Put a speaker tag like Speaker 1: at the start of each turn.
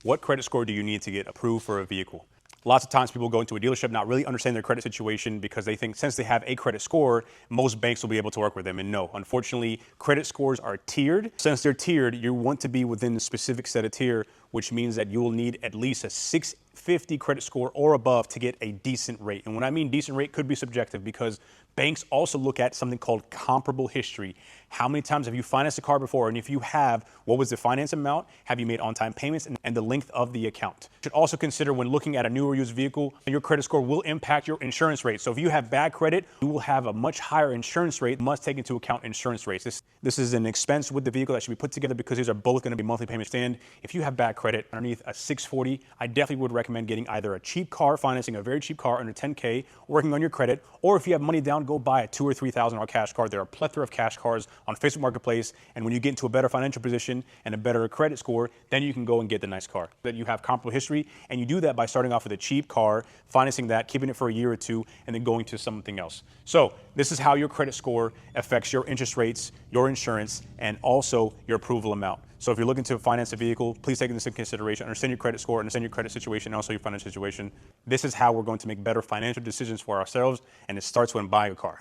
Speaker 1: What credit score do you need to get approved for a vehicle? Lots of times people go into a dealership not really understanding their credit situation because they think since they have a credit score, most banks will be able to work with them. And no, unfortunately, credit scores are tiered. Since they're tiered, you want to be within the specific set of tier, which means that you will need at least a 650 credit score or above to get a decent rate. And when I mean decent rate, could be subjective because banks also look at something called comparable history. How many times have you financed a car before? And if you have, what was the finance amount? Have you made on-time payments and the length of the account? You should also consider when looking at a new or used vehicle, your credit score will impact your insurance rate. So if you have bad credit, you will have a much higher insurance rate. You must take into account insurance rates. This is an expense with the vehicle that should be put together because these are both going to be monthly payments. And if you have bad credit underneath a 640, I definitely would recommend getting either a cheap car, financing a very cheap car under 10K, working on your credit, or if you have money down, go buy a $2,000 or $3,000 cash car. There are a plethora of cash cars on Facebook Marketplace, and when you get into a better financial position and a better credit score, then you can go and get the nice car. That you have comparable history, and you do that by starting off with a cheap car, financing that, keeping it for a year or two, and then going to something else. So this is how your credit score affects your interest rates, your insurance, and also your approval amount. So if you're looking to finance a vehicle, please take this into consideration. Understand your credit score, understand your credit situation, and also your financial situation. This is how we're going to make better financial decisions for ourselves, and it starts when buying a car.